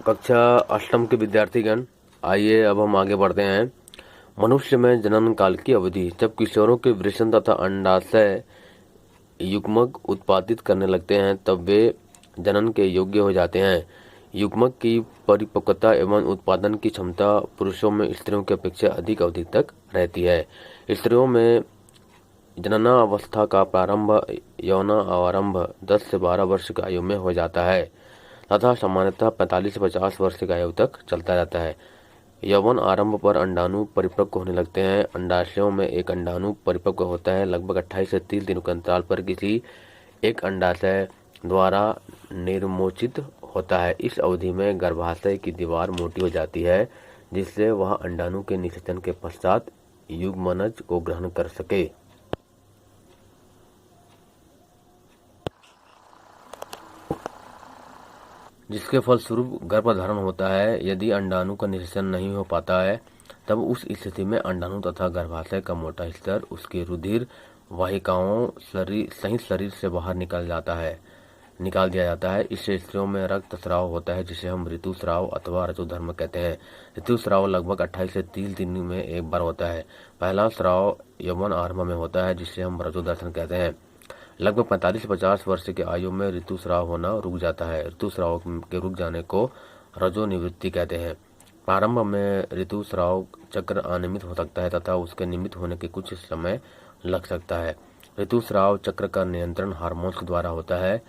कक्षा अष्टम के विद्यार्थीगण, आइए अब हम आगे बढ़ते हैं। मनुष्य में जनन काल की अवधि। जब किशोरों के वृषण तथा अंडाशय युग्मक उत्पादित करने लगते हैं तब वे जनन के योग्य हो जाते हैं। युग्मक की परिपक्वता एवं उत्पादन की क्षमता पुरुषों में स्त्रियों की अपेक्षा अधिक अवधि तक रहती है। स्त्रियों में जननावस्था का प्रारंभ यौन आरंभ 10 से 12 वर्ष की आयु में हो जाता है तथा सामान्यतः 45 से 50 वर्ष की आयु तक चलता रहता है। यौवन आरंभ पर अंडाणु परिपक्व होने लगते हैं। अंडाशयों में एक अंडाणु परिपक्व होता है लगभग 28 से 30 दिनों के अंतराल पर किसी एक अंडाशय द्वारा निर्मोचित होता है। इस अवधि में गर्भाशय की दीवार मोटी हो जाती है जिससे वह अंडाणु के निषेचन के पश्चात युग्मनज को ग्रहण कर सके। जिसके फलस्वरूप गर्भधारण होता है। यदि अंडाणु का निषेचन नहीं हो पाता है तब उस स्थिति में अंडाणु तथा गर्भाशय का मोटा स्तर उसकी रुधिर वाहिकाओं सहित शरीर से बाहर निकाल दिया जाता है। इससे स्त्रियों में रक्त स्राव होता है जिसे हम ऋतुस्राव अथवा रजोधर्म कहते हैं। ऋतुस्राव लगभग 28 से 30 दिन में एक बार होता है। पहला स्राव यौवन आरंभ में होता है जिसे हम रजोदर्शन कहते हैं। लगभग 45 से 50 वर्ष की आयु में ऋतुस्राव होना रुक जाता है। ऋतुस्राव के रुक जाने को रजोनिवृत्ति कहते हैं। प्रारंभ में ऋतुस्राव चक्र अनियमित हो सकता है तथा उसके नियमित होने के कुछ समय लग सकता है। ऋतुस्राव चक्र का नियंत्रण हार्मोन्स के द्वारा होता है।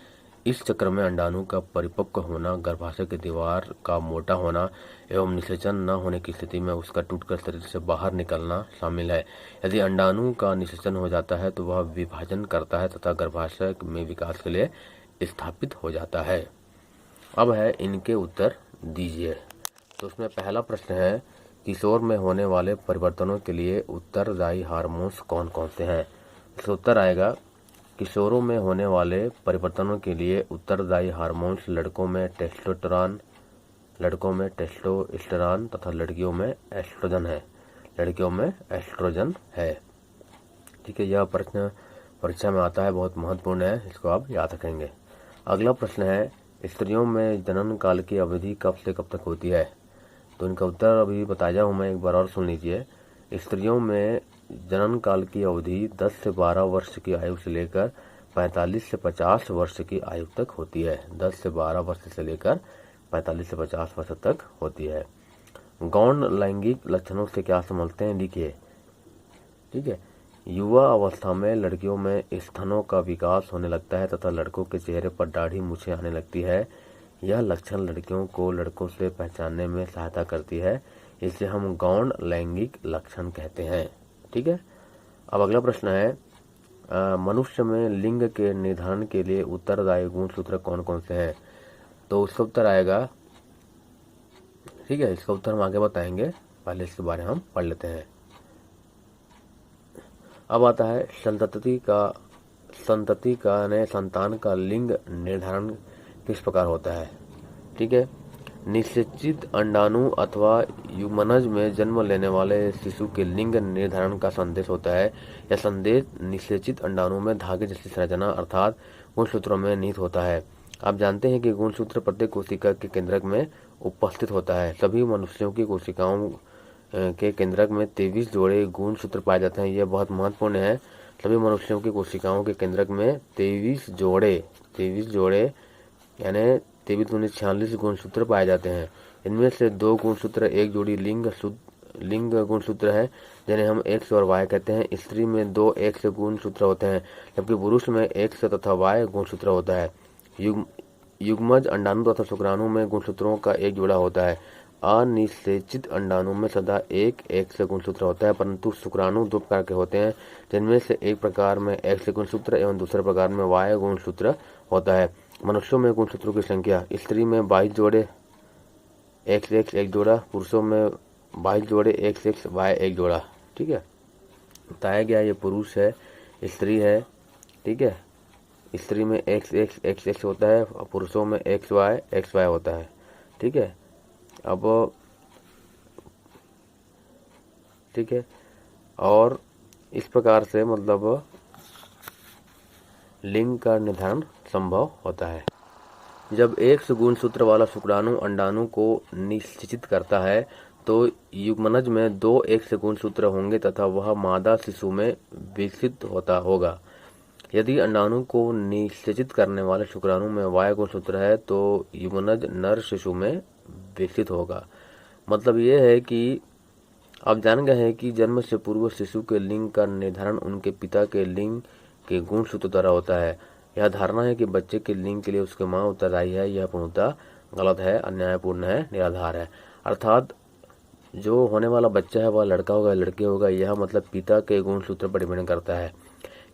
इस चक्र में अंडाणु का परिपक्व होना, गर्भाशय की दीवार का मोटा होना एवं निषेचन न होने की स्थिति में उसका टूटकर शरीर से बाहर निकलना शामिल है। यदि अंडाणु का निषेचन हो जाता है तो वह विभाजन करता है तथा गर्भाशय में विकास के लिए स्थापित हो जाता है। अब है इनके उत्तर दीजिए। तो उसमें पहला प्रश्न है, किशोर में होने वाले परिवर्तनों के लिए उत्तरदायी हार्मोन्स कौन कौन से हैं। इसका उत्तर आएगा, किशोरों में होने वाले परिवर्तनों के लिए उत्तरदायी हार्मोन्स लड़कों में टेस्टोस्टेरोन तथा लड़कियों में एस्ट्रोजन है। ठीक है, यह प्रश्न परीक्षा में आता है, बहुत महत्वपूर्ण है, इसको आप याद रखेंगे। अगला प्रश्न है, स्त्रियों में जनन काल की अवधि कब से कब तक होती है। तो इनका उत्तर अभी बताया हूँ मैं, एक बार और सुन लीजिए। स्त्रियों में जनन काल की अवधि 10 से 12 वर्ष की आयु से लेकर 45 से 50 वर्ष की आयु तक होती है। 10 से 12 वर्ष से लेकर 45 से 50 वर्ष तक होती है। गौण लैंगिक लक्षणों से क्या समझते हैं, लिखिए। ठीक है, युवा अवस्था में लड़कियों में स्तनों का विकास होने लगता है तथा लड़कों के चेहरे पर दाढ़ी मूछें आने लगती है। यह लक्षण लड़कियों को लड़कों से पहचानने में सहायता करती है। इसे हम गौण लैंगिक लक्षण कहते हैं। ठीक है, अब अगला प्रश्न है, मनुष्य में लिंग के निर्धारण के लिए उत्तरदायी गुणसूत्र कौन कौन से हैं। तो उसका उत्तर आएगा, ठीक है, इसका उत्तर हम आगे बताएंगे, पहले इसके बारे में हम पढ़ लेते हैं। अब आता है संतान का लिंग निर्धारण किस प्रकार होता है। ठीक है, निषेचित अंडाणु अथवा युग्मनज में जन्म लेने वाले शिशु के लिंग निर्धारण का संदेश होता है। यह संदेश निषेचित अंडाणु में धागे जैसी संरचना अर्थात गुणसूत्रों में निहित होता है। आप जानते हैं कि गुणसूत्र प्रत्येक कोशिका के केंद्रक में उपस्थित होता है। सभी मनुष्यों की कोशिकाओं के केंद्रक में 23 जोड़े गुणसूत्र पाए जाते हैं। यह बहुत महत्वपूर्ण है। सभी मनुष्यों की कोशिकाओं के केंद्रक में 23 जोड़े यानी 23 दूनी 46 गुणसूत्र पाए जाते हैं। इनमें से 2 गुणसूत्र एक जोड़ी लिंग गुणसूत्र है जिन्हें हम एक्स और वाई कहते हैं। स्त्री में 2 एक्स गुणसूत्र होते हैं जबकि पुरुष में एक्स तथा वाई गुणसूत्र होता है। युग्मज अंडाणु तथा शुक्राणु में गुणसूत्रों का एक जोड़ा होता है। अनिषेचित अंडाणु में सदा एक एक्स गुणसूत्र होता है, परंतु शुक्राणु 2 प्रकार के होते हैं जिनमें से एक प्रकार में एक्स गुणसूत्र एवं दूसरे प्रकार में वाई गुणसूत्र होता है। मनुष्यों में गुणसूत्रों की संख्या, स्त्री में 22 जोड़े XX एक जोड़ा, पुरुषों में 22 जोड़े XX Y एक जोड़ा। ठीक है, बताया गया ये पुरुष है, स्त्री है। ठीक है, स्त्री में XX होता है और पुरुषों में XY होता है। ठीक है, अब ठीक है, और इस प्रकार से मतलब लिंग का निर्धारण संभव होता है। जब एक्स गुणसूत्र वाला शुक्राणु अंडाणु को निषेचित करता है तो युग्मनज में 2 एक्स गुणसूत्र होंगे तथा वह मादा शिशु में विकसित होता होगा। यदि अंडाणु को निषेचित करने वाले शुक्राणु में वाई गुणसूत्र है तो युग्मनज नर शिशु में विकसित होगा। मतलब ये है कि आप जान गए हैं कि जन्म से पूर्व शिशु के लिंग का निर्धारण उनके पिता के लिंग के गुणसूत्र द्वारा होता है। यह धारणा है कि बच्चे के लिंग के लिए उसकी मां उत्तरदायी है, यह पूर्णतः गलत है, अन्यायपूर्ण है, निराधार है। अर्थात जो होने वाला बच्चा है वह लड़का होगा या लड़की होगा, यह मतलब पिता के गुणसूत्र पर डिपेंड करता है।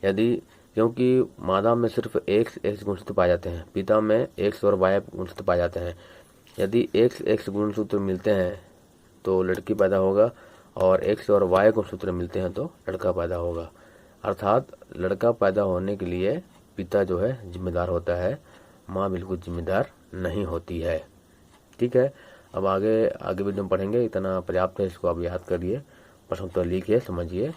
यदि क्योंकि मादा में सिर्फ एक्स गुणसूत्र पाए जाते हैं, पिता में एक्स और वाई गुणसूत्र पाए जाते हैं। यदि एक्स गुणसूत्र मिलते हैं तो लड़की पैदा होगा और एक्स और वाई गुणसूत्र मिलते हैं तो लड़का पैदा होगा। अर्थात लड़का पैदा होने के लिए पिता जो है जिम्मेदार होता है, माँ बिल्कुल जिम्मेदार नहीं होती है। ठीक है, अब आगे वीडियो में पढ़ेंगे। इतना पर्याप्त है, इसको आप याद करिए, प्रश्न उत्तर लिखिए, समझिए।